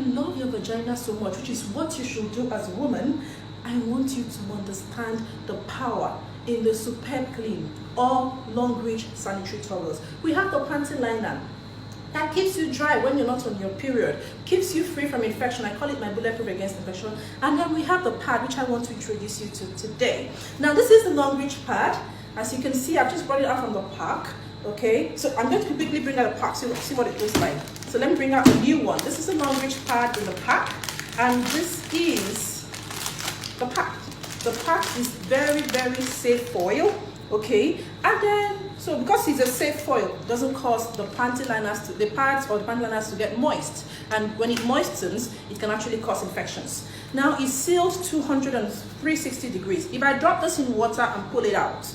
love your vagina so much, which is what you should do as a woman, I want you to understand the power in the Superb Clean or Longrich Sanitary towels. We have the panty liner that keeps you dry when you're not on your period, keeps you free from infection. I call it my bulletproof against infection. And then we have the pad, which I want to introduce you to today. Now, this is the Longrich pad. As you can see, I've just brought it out from the pack. Okay, so I'm going to quickly bring out a pack so you see what it looks like. So let me bring out a new one. This is a Longrich pad in the pack, and this is the pack. The pack is very, very safe foil. Okay, and then so because it's a safe foil, it doesn't cause the panty liners to, the pads or the panty liners to get moist, and when it moistens, it can actually cause infections. Now it's sealed 200 and 360 degrees. If I drop this in water and pull it out,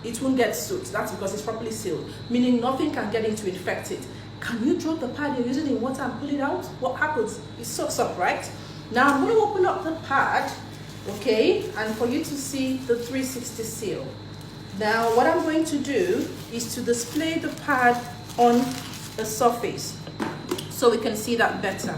it won't get soaked. That's because it's properly sealed, meaning nothing can get in to infect it. Can you drop the pad you're using in water and pull it out? What happens? It soaks up, right? Now I'm going to open up the pad, okay, and for you to see the 360 seal. Now what I'm going to do is to display the pad on the surface so we can see that better.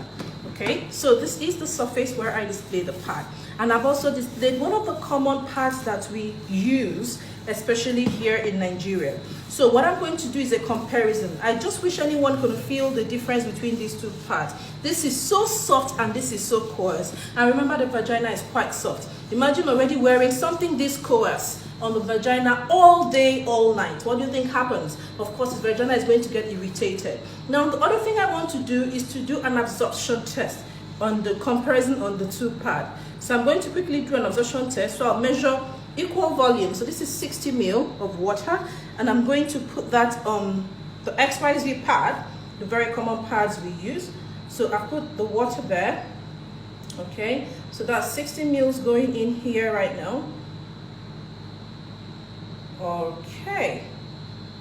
Okay, so this is the surface where I display the pad, and I've also displayed one of the common pads that we use, especially here in Nigeria. So what I'm going to do is a comparison. I just wish anyone could feel the difference between these two pads. This is so soft and this is so coarse. And remember, the vagina is quite soft. Imagine already wearing something this coarse on the vagina all day, all night. What do you think happens? Of course, the vagina is going to get irritated. Now, the other thing I want to do is to do an absorption test on the comparison on the two pads. So I'm going to quickly do an absorption test. So I'll measure equal volume. So this is 60 ml of water, and I'm going to put that on the XYZ pad, the very common pads we use. So I put the water there. Okay, so that's 60 ml going in here right now. Okay,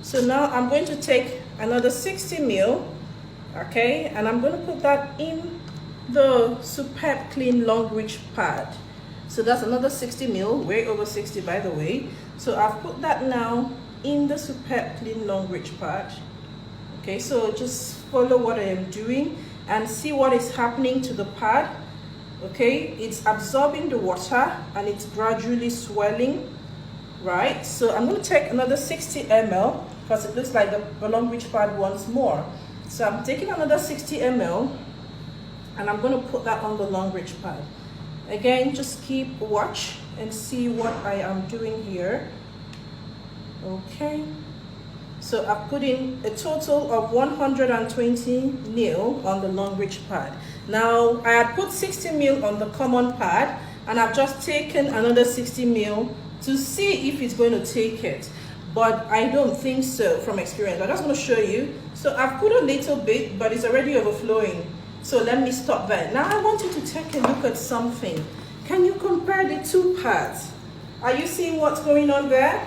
so now I'm going to take another 60 ml, okay, and I'm going to put that in the Superb Clean Longrich pad. So that's another 60 ml, way over 60 by the way. So I've put that now in the Superb Clean Longrich pad. Okay, so just follow what I am doing and see what is happening to the pad. Okay, it's absorbing the water and it's gradually swelling. Right, so I'm going to take another 60 ml because it looks like the Longrich pad wants more. So I'm taking another 60 ml and I'm going to put that on the Longrich pad. Again, just keep watch and see what I am doing here. Okay, so I've put in a total of 120 ml on the Longrich pad. Now I had put 60 ml on the common pad, and I've just taken another 60 ml to see if it's going to take it, but I don't think so from experience. I just want to show you. So I've put a little bit, but it's already overflowing. So let me stop there. Now I want you to take a look at something. Can you compare the two pads? Are you seeing what's going on there?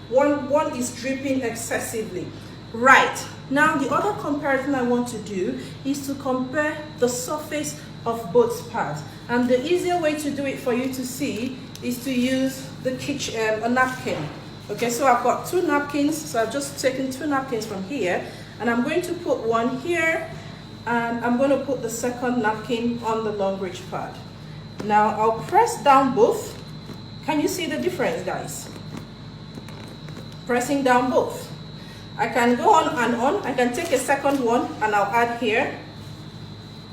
One is dripping excessively. Right. Now the other comparison I want to do is to compare the surface of both pads. And the easier way to do it for you to see is to use the kitchen, a napkin. Okay, so I've got two napkins. So I've just taken two napkins from here, and I'm going to put one here, and I'm going to put the second napkin on the Longrich pad. Now I'll press down both. Can you see the difference, guys? Pressing down both. I can go on and on. I can take a second one and I'll add here,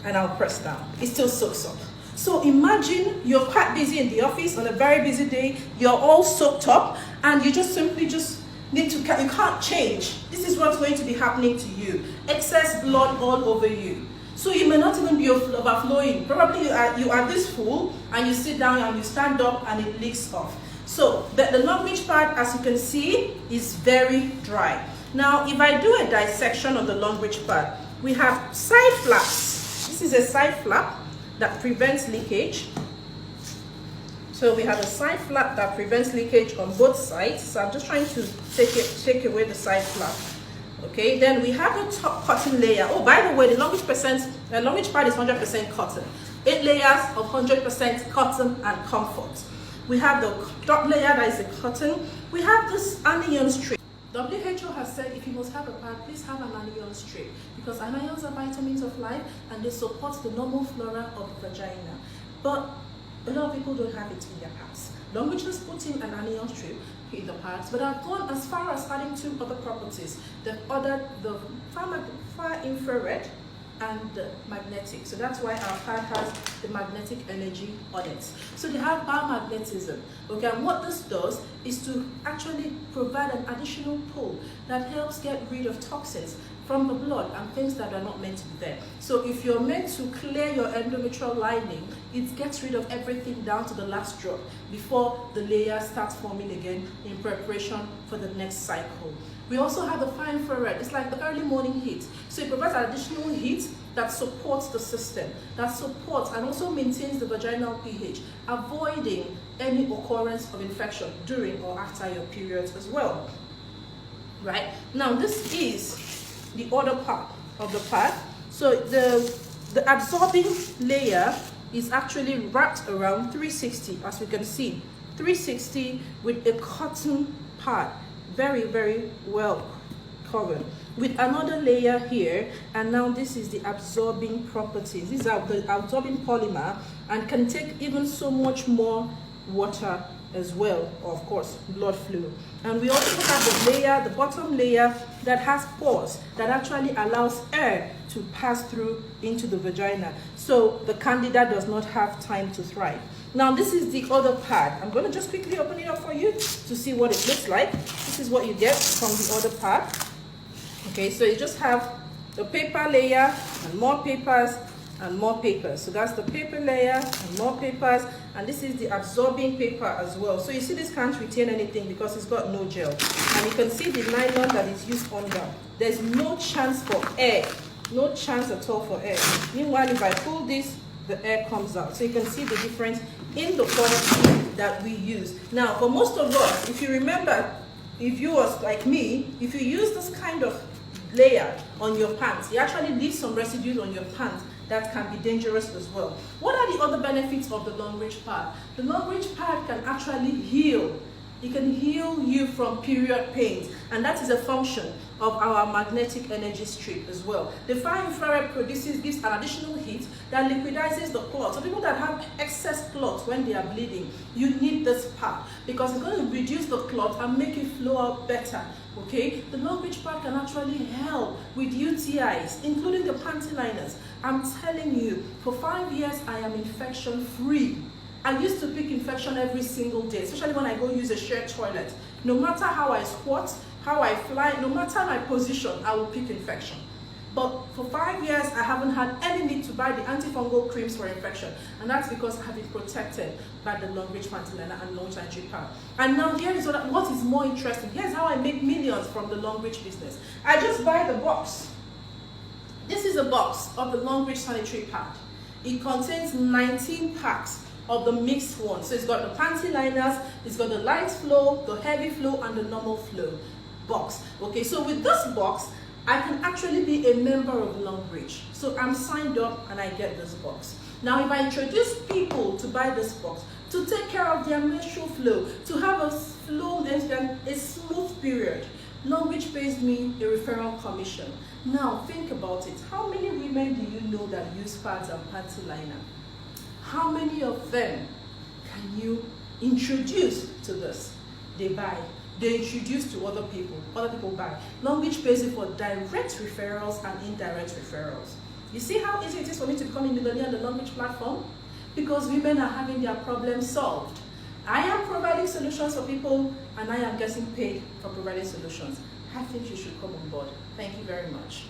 and I'll press down. It still soaks up. So imagine you're quite busy in the office on a very busy day, you're all soaked up, and you just simply need to, you can't change. This is what's going to be happening to you. Excess blood all over you. So you may not even be overflowing. Probably you are this full, and you sit down and you stand up and it leaks off. So the Longrich pad, as you can see, is very dry. Now if I do a dissection of the Longrich pad, we have side flaps. This is a side flap that prevents leakage. So we have a side flap that prevents leakage on both sides. So I'm just trying to take away the side flap. Okay, then we have a top cotton layer. Oh, by the way, the Longrich pad is 100% cotton. 8 layers of 100% cotton and comfort. We have the top layer that is a cotton. We have this anion strip. WHO has said if you must have a pad, please have an anion strip, because anions are vitamins of life and they support the normal flora of the vagina. But a lot of people don't have it in their pads. Longrich has put in an anion strip in the pads, but I've gone as far as adding 2 other properties. They've ordered the far infrared and the magnetic. So that's why our pad has the magnetic energy on it. So they have biomagnetism. Okay, and what this does is to actually provide an additional pull that helps get rid of toxins from the blood and things that are not meant to be there. So if you're meant to clear your endometrial lining, it gets rid of everything down to the last drop before the layer starts forming again in preparation for the next cycle. We also have the far infrared. It's like the early morning heat. So it provides additional heat that supports the system, that supports and also maintains the vaginal pH, avoiding any occurrence of infection during or after your periods as well. Right? Now this is the other part of the pad. So the absorbing layer is actually wrapped around 360, as we can see, 360 with a cotton pad, very, very well covered, with another layer here. And now this is the absorbing properties. These are the absorbing polymer and can take even so much more water as well, or of course blood flow. And we also have the layer, the bottom layer, that has pores that actually allows air to pass through into the vagina, so the candida does not have time to thrive. Now this is the other pad. I'm going to just quickly open it up for you to see what it looks like. This is what you get from the other pad. Okay, so you just have the paper layer and more papers and more papers. So that's the paper layer and more papers, and this is the absorbing paper as well. So you see this can't retain anything because it's got no gel, and you can see the nylon that is used under. There's no chance for air, no chance at all for air. Meanwhile, if I pull this, the air comes out. So you can see the difference in the product that we use. Now for most of us, if you remember, if you was like me, if you use this kind of layer on your pants, you actually leave some residues on your pants that can be dangerous as well. What are the other benefits of the Longrich pad? The Longrich pad can actually heal. It can heal you from period pains, and that is a function of our magnetic energy strip as well. The far infrared gives an additional heat that liquidizes the clot. So people that have excess clot when they are bleeding, you need this pad because it's going to reduce the clot and make it flow out better. Okay, the Longrich pad can actually help with UTIs, including the panty liners. I'm telling you, for 5 years I am infection free. I used to pick infection every single day, especially when I go use a shared toilet. No matter how I squat, how I fly, no matter my position, I will pick infection. But for 5 years, I haven't had any need to buy the antifungal creams for infection. And that's because I have been protected by the Longrich panty liner and Longrich Sanitary pad. And now here is what is more interesting. Here's how I make millions from the Longrich business. I just buy the box. This is a box of the Longrich Sanitary pad. It contains 19 packs of the mixed one. So it's got the panty liners, it's got the light flow, the heavy flow, and the normal flow box. Okay, so with this box, I can actually be a member of Longrich. So I'm signed up and I get this box. Now, if I introduce people to buy this box, to take care of their menstrual flow, to have a flow and a smooth period, Longrich pays me a referral commission. Now, think about it. How many women do you know that use pads and panty liner? How many of them can you introduce to this? They buy. They introduce to other people buy. Longrich pays you for direct referrals and indirect referrals. You see how easy it is for me to become a millionaire on the Longrich platform? Because women are having their problems solved. I am providing solutions for people and I am getting paid for providing solutions. I think you should come on board. Thank you very much.